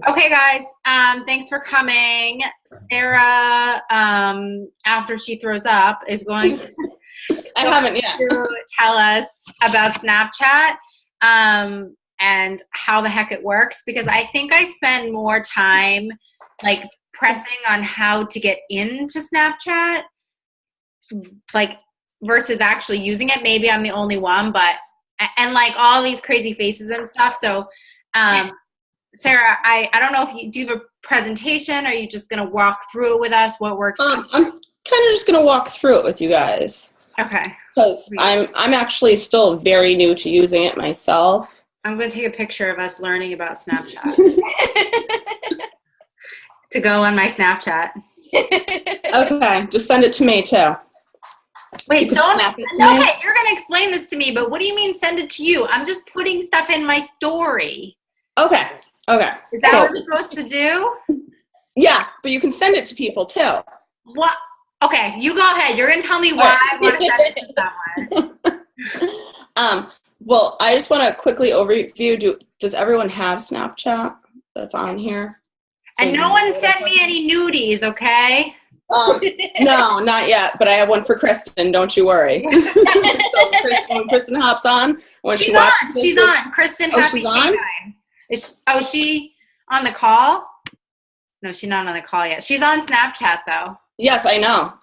Okay, guys, thanks for coming. Sarah, after she throws up, is going I haven't yet. to tell us about Snapchat and how the heck it works, because I think I spend more time like pressing on how to get into Snapchat, like versus actually using it. Maybe I'm the only one, but and like all these crazy faces and stuff. So Sarah, I don't know if you have a presentation. Are you just going to walk through it with us? What works? I'm kind of just going to walk through it with you guys. Okay. Because I'm actually still very new to using it myself. I'm going to take a picture of us learning about Snapchat to go on my Snapchat. Okay, just send it to me too. Wait, don't. Okay, you're going to explain this to me, but what do you mean send it to you? I'm just putting stuff in my story. Okay. Is that what we're supposed to do? Yeah, but you can send it to people too. What? Okay, you go ahead. You're going to tell me why I want to send it to someone. Well, I just want to quickly overview. Does everyone have Snapchat that's on here? So and no one sent me any nudies, okay? No, not yet, but I have one for Kristen. Don't you worry. So when Kristen hops on, she's on. Kristen, she's on. Is she on the call? No, she's not on the call yet. She's on Snapchat though. Yes, I know.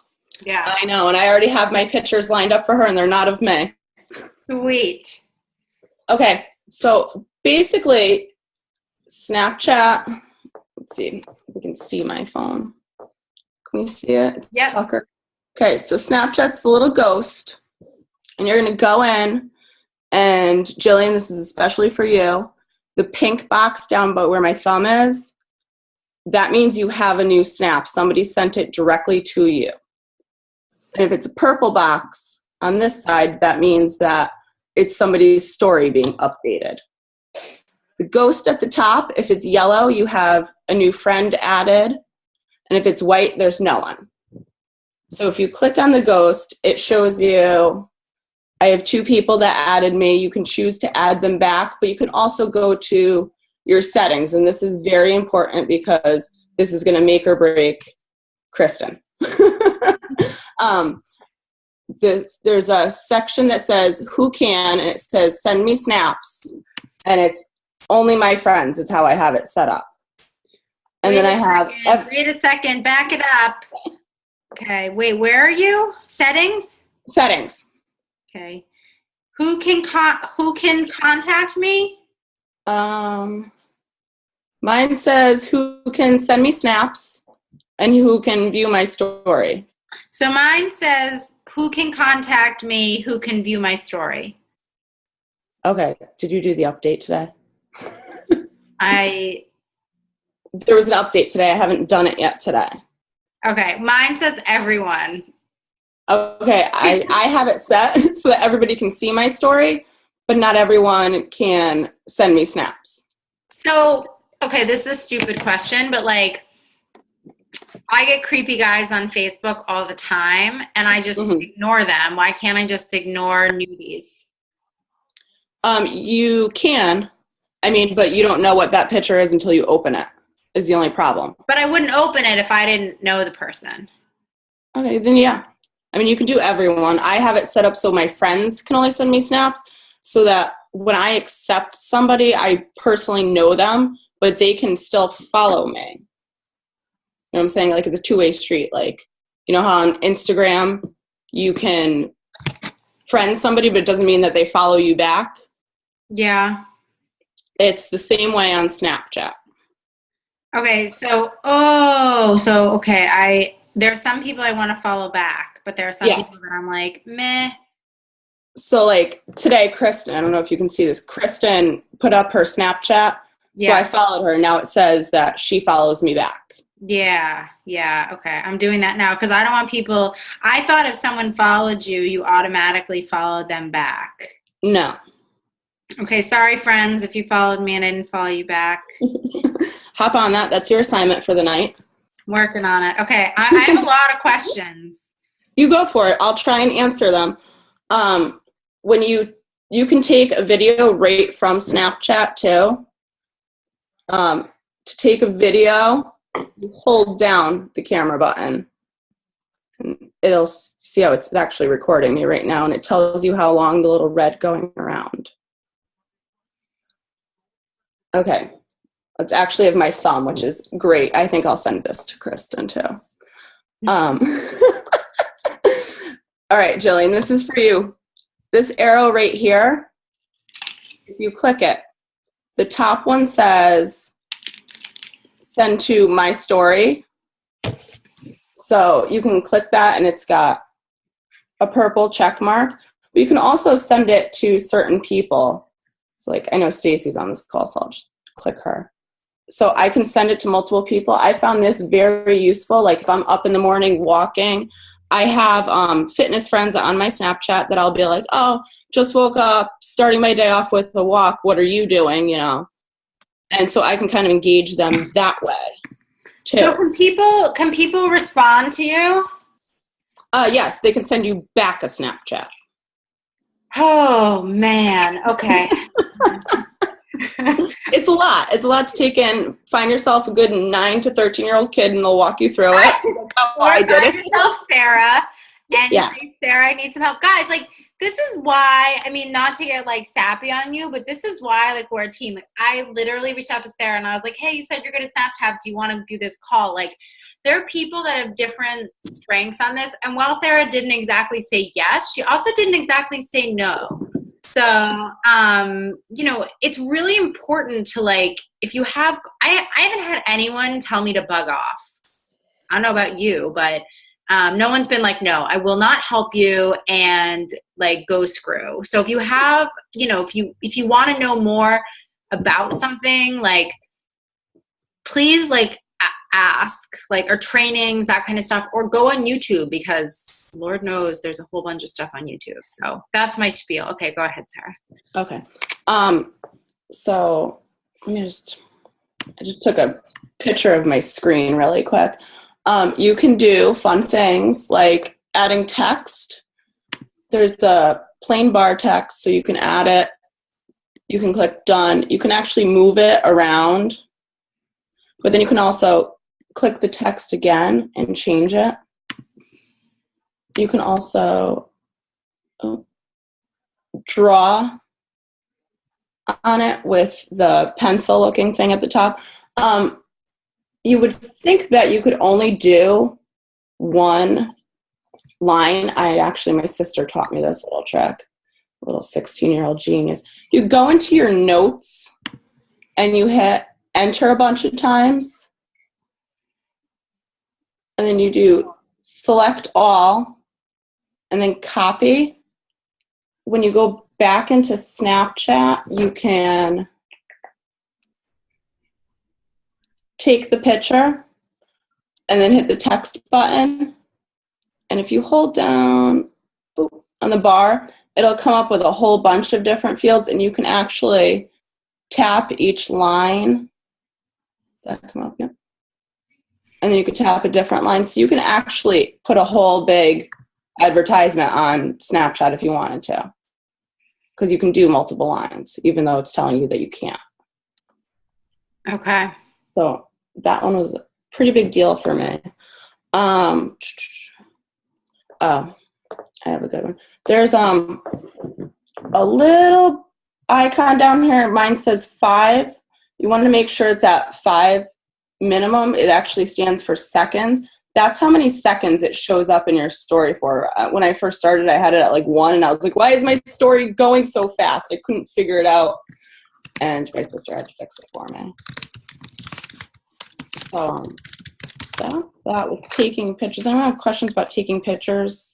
Yeah, I know, and I already have my pictures lined up for her, and they're not of me. Sweet. Okay, so basically, Snapchat. Let's see if we can see my phone. Can you see it? Yeah. Okay, so Snapchat's the little ghost, and you're going to go in, and Jillian, this is especially for you. The pink box down by where my thumb is, that means you have a new snap. Somebody sent it directly to you. And if it's a purple box on this side, that means that it's somebody's story being updated. The ghost at the top, if it's yellow, you have a new friend added. And if it's white, there's no one. So if you click on the ghost, it shows you, I have 2 people that added me. You can choose to add them back, but you can also go to your settings. And this is very important because this is going to make or break Kristen. There's a section that says who can, and it says send me snaps. And it's only my friends is how I have it set up. And then I have... Wait a second. Back it up. Okay. Wait, where are you? Settings? Settings. Okay. Who can contact me? Mine says who can send me snaps and who can view my story. So mine says who can contact me, who can view my story. Okay. Did you do the update today? There was an update today. I haven't done it yet today. Okay. Mine says everyone. Okay. I have it set so that everybody can see my story, but not everyone can send me snaps. So, okay, this is a stupid question, but like, I get creepy guys on Facebook all the time, and I just ignore them. Why can't I just ignore nudies? You can. I mean, but you don't know what that picture is until you open it, is the only problem. But I wouldn't open it if I didn't know the person. Okay, then yeah. I mean, you can do everyone. I have it set up so my friends can only send me snaps so that when I accept somebody, I personally know them, but they can still follow me. You know what I'm saying? Like, it's a two-way street. Like, you know how on Instagram you can friend somebody, but it doesn't mean that they follow you back? Yeah. It's the same way on Snapchat. Okay, so there are some people I want to follow back, but there are some people that I'm like, meh. So, like, today, Kristen, I don't know if you can see this, Kristen put up her Snapchat, so I followed her. Now it says that she follows me back. Yeah, okay. I'm doing that now because I don't want people, I thought if someone followed you, you automatically followed them back. No. Okay, sorry, friends, if you followed me and I didn't follow you back. Hop on that. That's your assignment for the night. I'm working on it. Okay, I have a lot of questions. You go for it. I'll try and answer them. When you can take a video right from Snapchat too. to take a video, you hold down the camera button. And it'll see how it's actually recording me right now, and it tells you how long the little red going around. Okay. It's actually of my thumb, which is great. I think I'll send this to Kristen too. All right, Jillian, this is for you. This arrow right here, if you click it, the top one says send to my story. So you can click that and it's got a purple check mark. But you can also send it to certain people. So like I know Stacy's on this call, so I'll just click her. So I can send it to multiple people. I found this very useful. Like if I'm up in the morning walking, I have fitness friends on my Snapchat that I'll be like, oh, just woke up, starting my day off with a walk. What are you doing? You know? And so I can kind of engage them that way too. So can people respond to you? Yes, they can send you back a Snapchat. Oh man. Okay. It's a lot. It's a lot to take in. Find yourself a good 9 to 13-year-old kid, and they'll walk you through it. Or I did it. Yourself, Sarah, and say, Sarah, I need some help, guys. Like this is why. I mean, not to get like sappy on you, but this is why like we're a team. Like I literally reached out to Sarah, and I was like, hey, you said you're good at Snapchat. Do you want to do this call? Like there are people that have different strengths on this. And while Sarah didn't exactly say yes, she also didn't exactly say no. So, you know, it's really important to like, if you have, I haven't had anyone tell me to bug off. I don't know about you, but no one's been like, no, I will not help you and like go screw. So if you have, you know, if you want to know more about something, like please like ask, like, or trainings, that kind of stuff, or go on YouTube because Lord knows there's a whole bunch of stuff on YouTube. So that's my spiel. Okay, go ahead, Sarah. Okay. So let me I just took a picture of my screen really quick. You can do fun things like adding text. There's the plain bar text, so you can add it. You can click done. You can actually move it around, but then you can also click the text again and change it. You can also draw on it with the pencil looking thing at the top. You would think that you could only do one line. My sister taught me this little trick, little 16-year-old genius. You go into your notes and you hit enter a bunch of times. And then you do select all and then copy. When you go back into Snapchat, you can take the picture and then hit the text button. And if you hold down on the bar, it'll come up with a whole bunch of different fields, and you can actually tap each line. Does that come up? Yeah. And then you could tap a different line. So you can actually put a whole big advertisement on Snapchat if you wanted to, because you can do multiple lines, even though it's telling you that you can't. Okay. So that one was a pretty big deal for me. Oh, I have a good one. There's a little icon down here. Mine says 5. You want to make sure it's at 5 minimum. It actually stands for seconds. That's how many seconds it shows up in your story for. When I first started, I had it at like 1, and I was like, why is my story going so fast? I couldn't figure it out. And my sister had to fix it for me. That's that with taking pictures. Anyone have questions about taking pictures?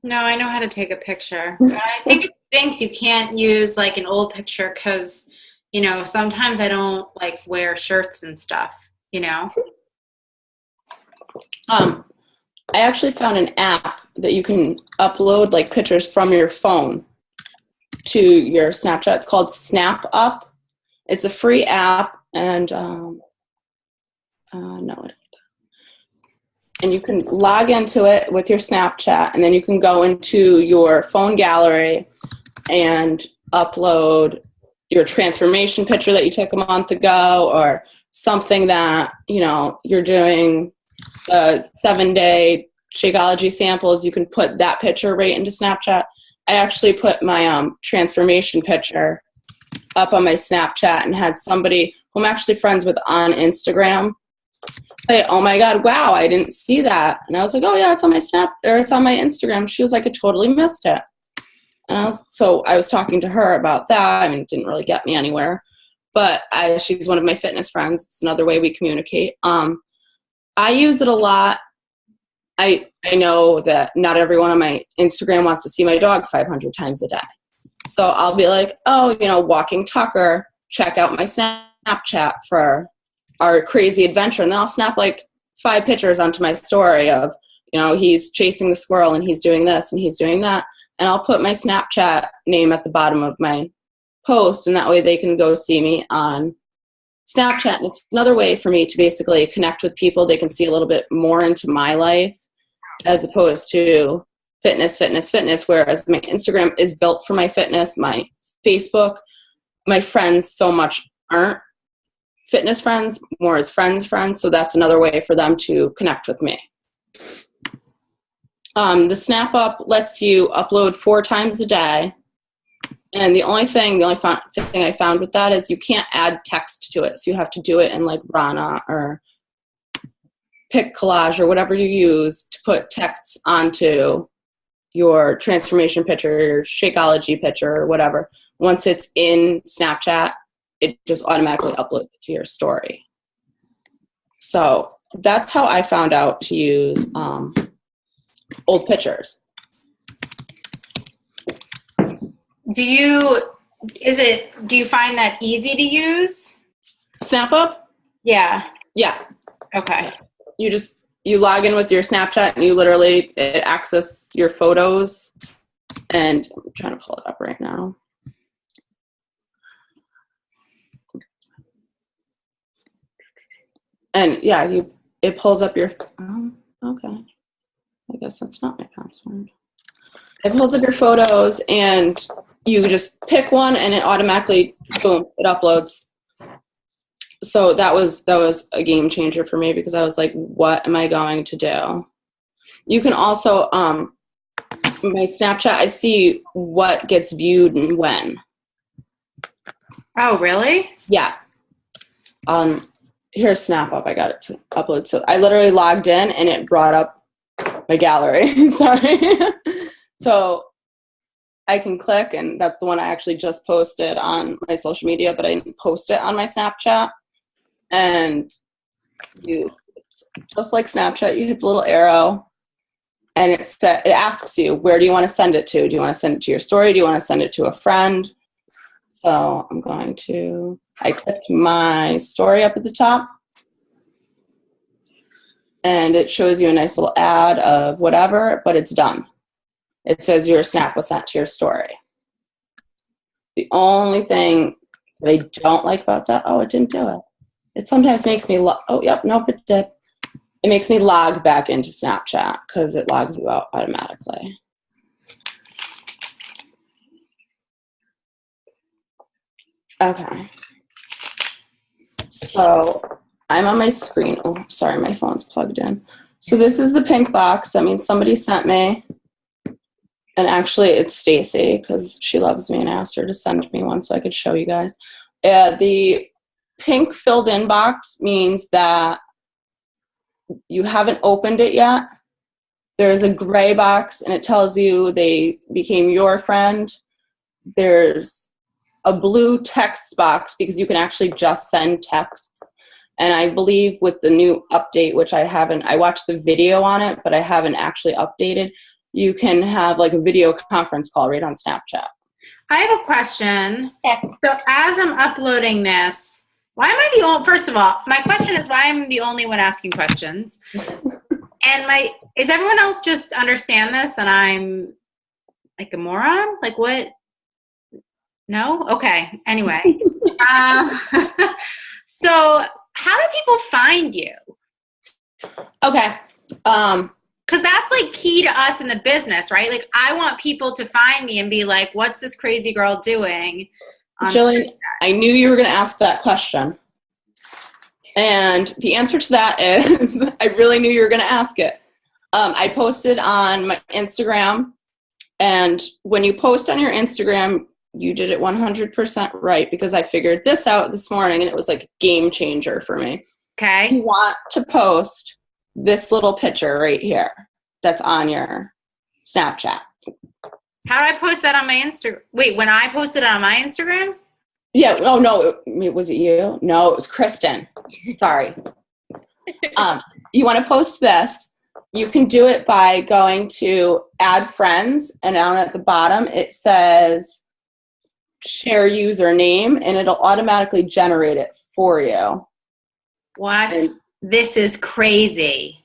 No, I know how to take a picture. But I think it stinks you can't use like an old picture because, you know, sometimes I don't like wear shirts and stuff, you know? I actually found an app that you can upload like pictures from your phone to your Snapchat. It's called Snap Up. It's a free app, and and you can log into it with your Snapchat, and then you can go into your phone gallery and upload your transformation picture that you took a month ago, or something that, you're doing a 7-day Shakeology samples, you can put that picture right into Snapchat. I actually put my transformation picture up on my Snapchat and had somebody who I'm actually friends with on Instagram say, "Oh my God, wow, I didn't see that." And I was like, "Oh yeah, it's on my it's on my Instagram." She was like, "I totally missed it." And I was talking to her about that. I mean, it didn't really get me anywhere, but she's one of my fitness friends. It's another way we communicate. I use it a lot. I know that not everyone on my Instagram wants to see my dog 500 times a day. So I'll be like, "Oh, walking Tucker, check out my Snapchat for our crazy adventure." And then I'll snap like 5 pictures onto my story of, he's chasing the squirrel and he's doing this and he's doing that. And I'll put my Snapchat name at the bottom of my post, and that way they can go see me on Snapchat. And it's another way for me to basically connect with people. They can see a little bit more into my life as opposed to fitness, whereas my Instagram is built for my fitness. My Facebook, my friends so much aren't fitness friends, more as friends. So that's another way for them to connect with me. The Snap Up lets you upload 4 times a day. And the only thing I found with that is you can't add text to it. So you have to do it in like Rana or PicCollage or whatever you use to put texts onto your transformation picture, your Shakeology picture, or whatever. Once it's in Snapchat, it just automatically uploads it to your story. So that's how I found out to use old pictures. Do you find that easy to use? Snap Up? Yeah. Yeah. Okay. You log in with your Snapchat and it access your photos. And I'm trying to pull it up right now. And yeah, it pulls up your, okay. I guess that's not my password. It pulls up your photos and you just pick one and it automatically, boom, it uploads. So that was a game changer for me because I was like, what am I going to do? You can also, my Snapchat, I see what gets viewed and when. Oh, really? Yeah. Here's Snap Up. I got it to upload. So I literally logged in and it brought up my gallery. Sorry. So I can click, and that's the one I actually just posted on my social media, but I didn't post it on my Snapchat. And just like Snapchat, you hit the little arrow and it asks you, where do you want to send it to? Do you want to send it to your story? Do you want to send it to a friend? So I clicked my story up at the top and it shows you a nice little ad of whatever, but it's done. It says your snap was sent to your story. The only thing that I don't like about that, it didn't do it. It sometimes makes me, it did. It makes me log back into Snapchat because it logs you out automatically. Okay. So I'm on my screen. Oh, sorry, my phone's plugged in. So this is the pink box. That means somebody sent me. And actually, it's Stacy because she loves me and I asked her to send me one so I could show you guys. The pink filled in box means that you haven't opened it yet. There's a gray box and it tells you they became your friend. There's a blue text box because you can actually just send texts. And I believe with the new update, which I watched the video on it, but I haven't actually updated, you can have like a video conference call right on Snapchat. I have a question. Yeah. So as I'm uploading this, why am I the only, first of all, my question is why I'm the only one asking questions. And is everyone else just understand this and I'm like a moron? Like what? No? Okay. Anyway. So how do people find you? Okay. Because that's like key to us in the business, right? Like I want people to find me and be like, what's this crazy girl doing? Jillian, I knew you were going to ask that question. And the answer to that is, I really knew you were going to ask it. I posted on my Instagram, and when you post on your Instagram, you did it 100% right, because I figured this out this morning, and it was like a game changer for me. Okay. You want to post this little picture right here that's on your Snapchat. How do I post that on my Instagram? Wait, when I posted it on my Instagram? Yeah. Oh, no. Was it you? No, it was Kristen. Sorry. You want to post this. You can do it by going to add friends, and down at the bottom it says share username, and it'll automatically generate it for you. What? And this is crazy.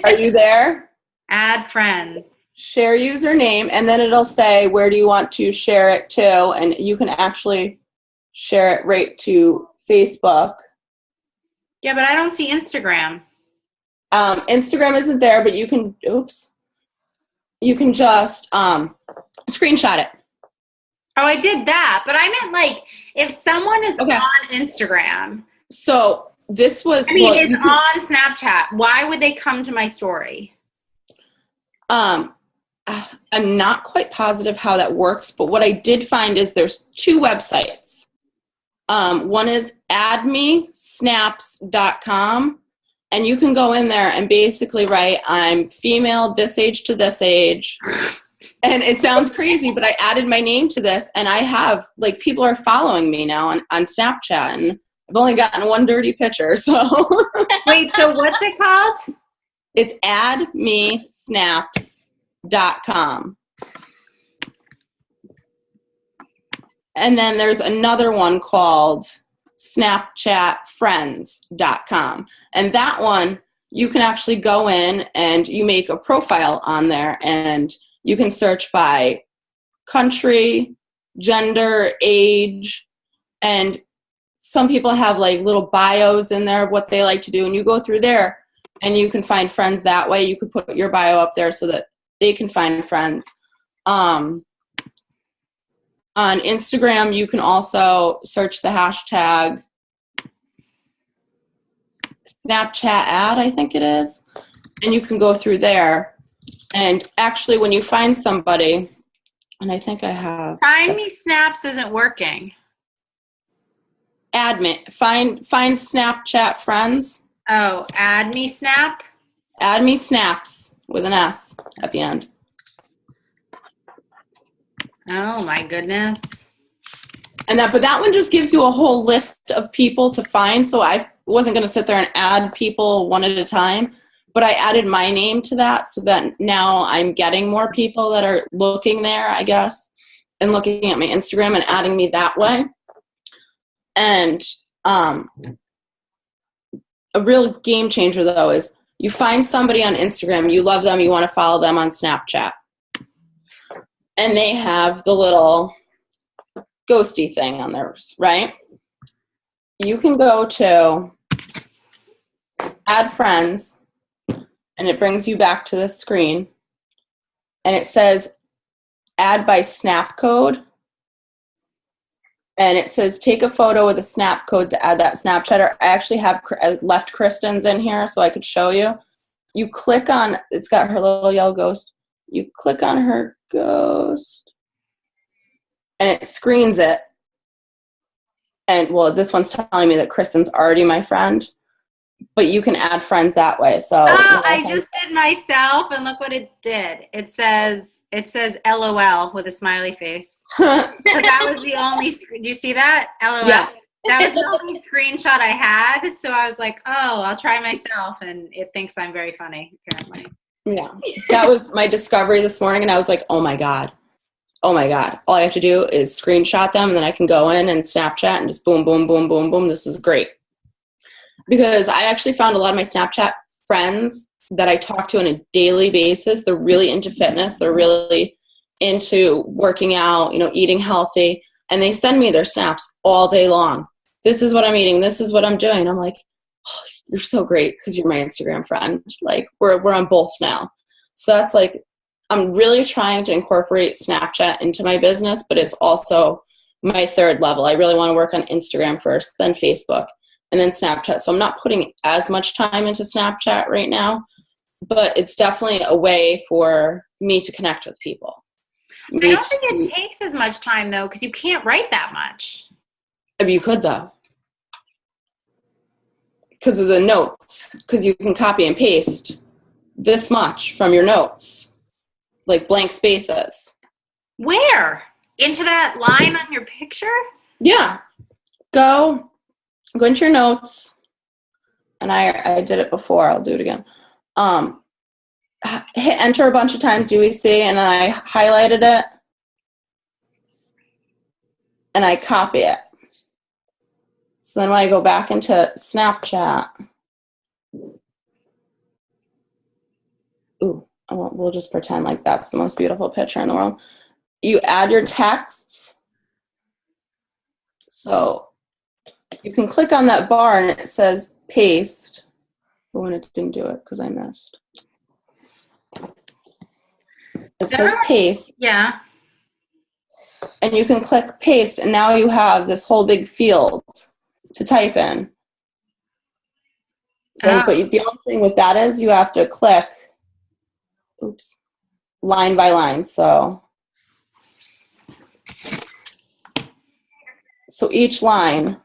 Are you there? Add friends. Share username, and then it'll say where do you want to share it to, and you can actually share it right to Facebook. Yeah, but I don't see Instagram. Instagram isn't there, but you can, you can just screenshot it. Oh, I did that, but I meant like if someone is on Instagram. So this was, it's on Snapchat. Why would they come to my story? I'm not quite positive how that works, but what I did find is there's two websites. One is addmesnaps.com, and you can go in there and basically write, I'm female, this age to this age. And it sounds crazy, but I added my name to this, and I have, like, people are following me now on Snapchat, and I've only gotten one dirty picture, so. Wait, so what's it called? It's addmesnaps.com. And then there's another one called snapchatfriends.com. And that one, you can actually go in and you make a profile on there, and you can search by country, gender, age, and some people have like little bios in there of what they like to do, and you go through there and you can find friends that way. You could put your bio up there so that they can find friends. On Instagram, you can also search the hashtag Snapchat ad, I think it is, and you can go through there. And actually, when you find somebody, and I think I have. Find Me Snaps isn't working. Find Snapchat friends. Oh, Add Me Snap? Add Me Snaps with an S at the end. Oh my goodness. But that one just gives you a whole list of people to find. So I wasn't going to sit there and add people one at a time, but I added my name to that so that now I'm getting more people that are looking there, I guess, and looking at my Instagram and adding me that way. And a real game changer, though, is you find somebody on Instagram, you love them, you want to follow them on Snapchat, and they have the little ghosty thing on theirs, right? You can go to add friends, and it brings you back to this screen, and it says add by snap code, and it says take a photo with a snap code to add that Snapchatter. I actually I left Kristen's in here so I could show you. You click on, it's got her little yellow ghost. You click on her ghost, and it screens it. And, well, this one's telling me that Kristen's already my friend, but you can add friends that way. So I just did myself, and look what it did. It says LOL with a smiley face. So that was the only. Do you see that? LOL. Yeah. That was the only screenshot I had. So I was like, oh, I'll try myself, and it thinks I'm very funny, apparently. Yeah, that was my discovery this morning, and I was like, oh my god. All I have to do is screenshot them, and then I can go in and Snapchat and just boom, boom, boom, boom, boom. This is great. Because I actually found a lot of my Snapchat friends that I talk to on a daily basis. They're really into fitness. They're really into working out, eating healthy. And they send me their snaps all day long. This is what I'm eating. This is what I'm doing. I'm like, oh, you're so great because you're my Instagram friend. Like, we're on both now. So that's like, I'm really trying to incorporate Snapchat into my business, but it's also my third level. I really want to work on Instagram first, then Facebook. and then Snapchat. So I'm not putting as much time into Snapchat right now, but it's definitely a way for me to connect with people. I don't think it takes as much time though, because you can't write that much. You could though, because of the notes, because you can copy and paste this much from your notes, like blank spaces. Where? Into that line on your picture? Yeah. Go into your notes. And I did it before. I'll do it again. Hit enter a bunch of times, do we see? And then I highlighted it. And I copy it. So then when I go back into Snapchat, we'll just pretend like that's the most beautiful picture in the world. You add your texts. So you can click on that bar and it says paste. But when it didn't do it because I missed. It says paste. Yeah. And you can click paste, and now you have this whole big field to type in. So, but the only thing with that is you have to click, line by line. So each line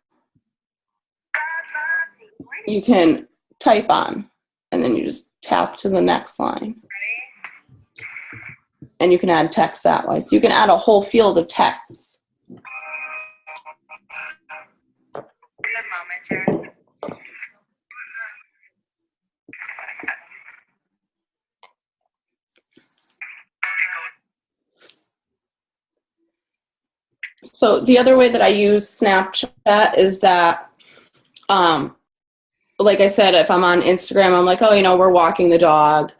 you can type on, and then you just tap to the next line. And you can add text that way. So you can add a whole field of text. Good moment, Jared. So the other way that I use Snapchat is that, like I said, if I'm on Instagram, I'm like, we're walking the dog.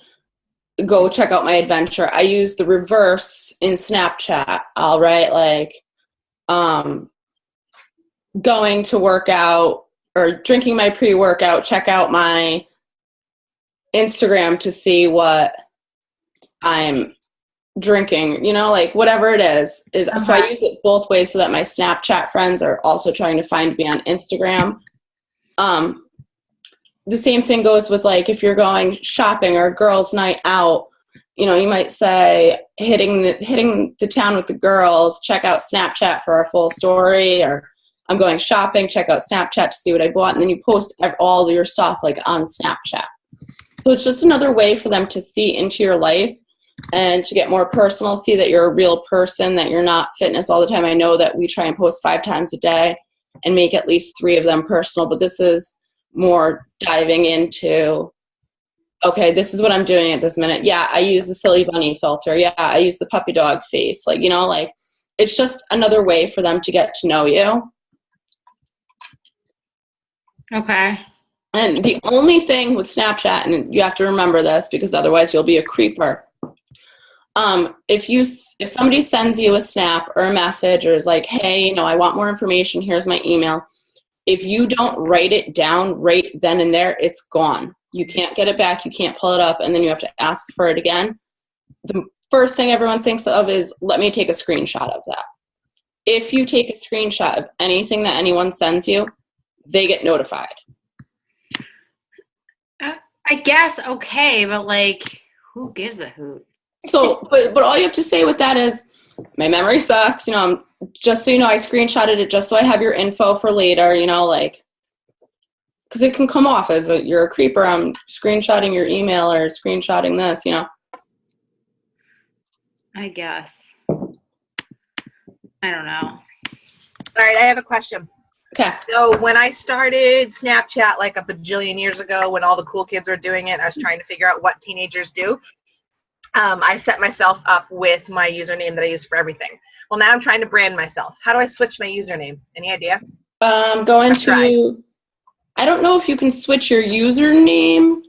Go check out my adventure. I use the reverse in Snapchat. I'll write like going to work out or drinking my pre-workout. Check out my Instagram to see what I'm drinking, like whatever it is. So I use it both ways so that my Snapchat friends are also trying to find me on Instagram. The same thing goes with like if you're going shopping or a girls' night out, you might say hitting the town with the girls, check out Snapchat for our full story, or I'm going shopping, check out Snapchat to see what I bought, and then you post all your stuff like on Snapchat. So it's just another way for them to see into your life and to get more personal, see that you're a real person, that you're not fitness all the time. I know that we try and post 5 times a day and make at least 3 of them personal, but this is more diving into, okay, this is what I'm doing at this minute. Yeah, I use the silly bunny filter. Yeah, I use the puppy dog face. Like, it's just another way for them to get to know you. Okay. And the only thing with Snapchat, and you have to remember this because otherwise you'll be a creeper. If somebody sends you a snap or a message or is like, hey, I want more information, here's my email. If you don't write it down right then and there, it's gone. You can't get it back. You can't pull it up, and then you have to ask for it again. The first thing everyone thinks of is, let me take a screenshot of that. If you take a screenshot of anything that anyone sends you, they get notified. I guess, okay, but like, who gives a hoot? So, but all you have to say with that is, my memory sucks, just so you know, I screenshotted it just so I have your info for later, because it can come off as you're a creeper. I'm screenshotting your email or screenshotting this, I guess. I don't know. All right, I have a question. Okay. So when I started Snapchat like a bajillion years ago, when all the cool kids were doing it, I was trying to figure out what teenagers do. I set myself up with my username that I use for everything. Well, now I'm trying to brand myself. How do I switch my username? Any idea? I don't know if you can switch your username,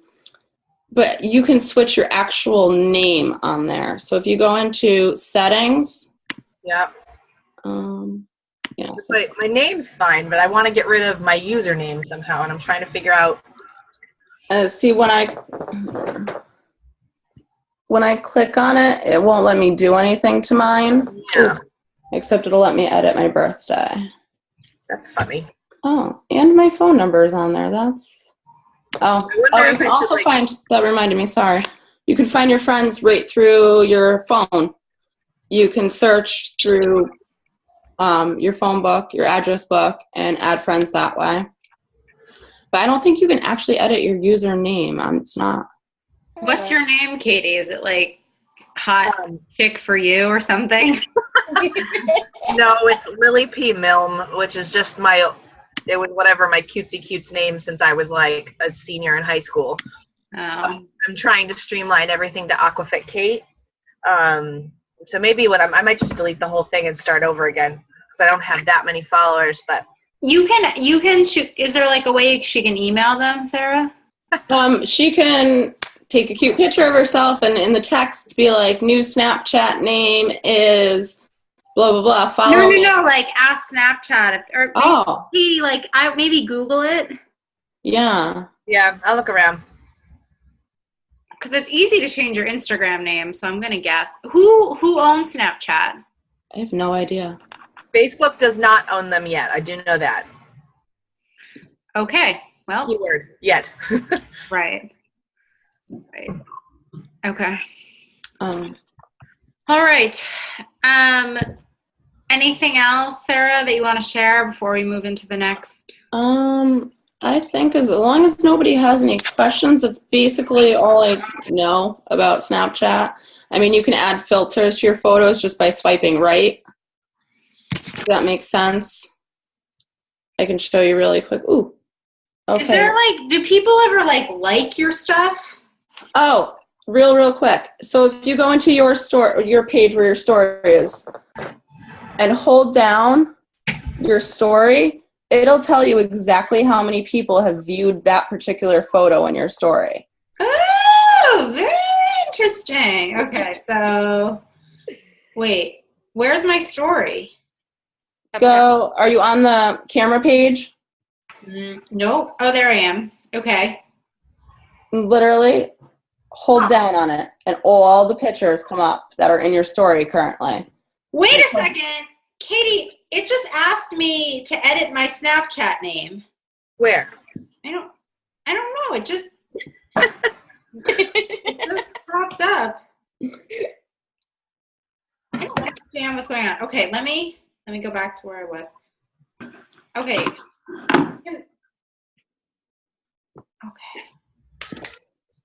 but you can switch your actual name on there. So if you go into settings. Yep. Yeah. But my name's fine, but I want to get rid of my username somehow, and I'm trying to figure out. See, when I click on it, it won't let me do anything to mine. Yeah. Except it'll let me edit my birthday. That's funny. Oh, and my phone number is on there. That's, oh, wonder you if can I also should, find, that reminded me, sorry. You can find your friends right through your phone. You can search through your phone book, your address book, and add friends that way. But I don't think you can actually edit your username. It's not. What's your name, Katie? Is it like hot Um, chick for you or something? No, it's Lily P. Milne, which is just it was whatever my cutesy cutes name since I was like a senior in high school. Oh. I'm trying to streamline everything to Aquafit Kate. So maybe I might just delete the whole thing and start over again because I don't have that many followers. But You can shoot. Is there like a way she can email them, Sarah? She can take a cute picture of herself and in the text be like, new Snapchat name is blah, blah, blah. Follow me. No. Like ask Snapchat or Oh, maybe maybe Google it yeah. yeah, I'll look around. because it's easy to change your Instagram name. So I'm gonna guess who owns Snapchat. I have no idea. Facebook does not own them yet. I do know that. Okay. Well, Keyword yet. right. Okay. Um, All right. Anything else, Sarah, that you want to share before we move into the next? I think as long as nobody has any questions, that's basically all I know about Snapchat. I mean, you can add filters to your photos just by swiping right. Does that make sense? I can show you really quick. Ooh. Okay. Is there do people ever like your stuff? Oh, real quick. So if you go into your page where your story is and hold down your story, it'll tell you exactly how many people have viewed that particular photo in your story. Oh, very interesting. Okay, so wait, where's my story? Are you on the camera page? Nope. Oh, there I am. Okay. Literally hold down on it and all the pictures come up that are in your story currently. Wait a second. Katie, it just asked me to edit my Snapchat name. Where? I don't know. It just popped up. I don't understand what's going on. Okay, let me go back to where I was. Okay. Okay.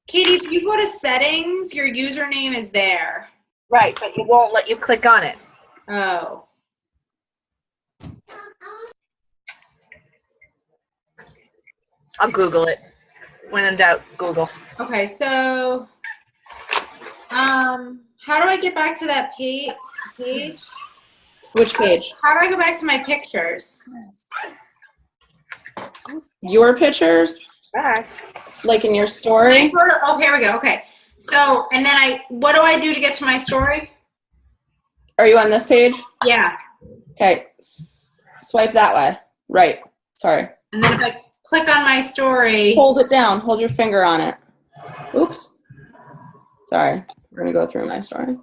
Katie, if you go to settings, your username is there. Right, but it won't let you click on it. Oh. I'll Google it. When in doubt, Google. Okay, so how do I get back to that page? Which page? How do I go back to my pictures? Your pictures? Bye. Like in your story? Oh, here we go. Okay. So, and then what do I do to get to my story? Are you on this page? Yeah. Okay. Swipe that way. Right. Sorry. And then if I click on my story. Hold it down. Hold your finger on it. Oops. Sorry. We're going to go through my story.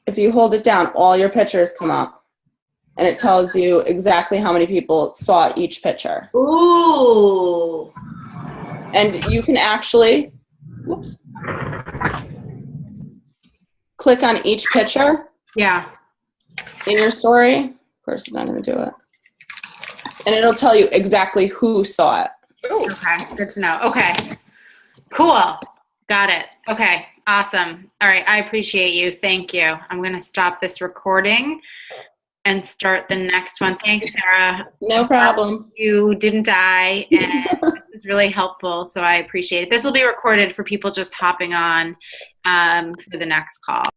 If you hold it down, all your pictures come up. And it tells you exactly how many people saw each picture. Ooh. And you can actually, whoops, click on each picture. Yeah. In your story. Of course, it's not going to do it. And it'll tell you exactly who saw it. Okay. Good to know. Okay. Cool. Got it. Okay. Awesome. All right. I appreciate you. Thank you. I'm going to stop this recording and start the next one. Thanks, Sarah. No problem. You didn't die, and this was really helpful, so I appreciate it. This will be recorded for people just hopping on for the next call.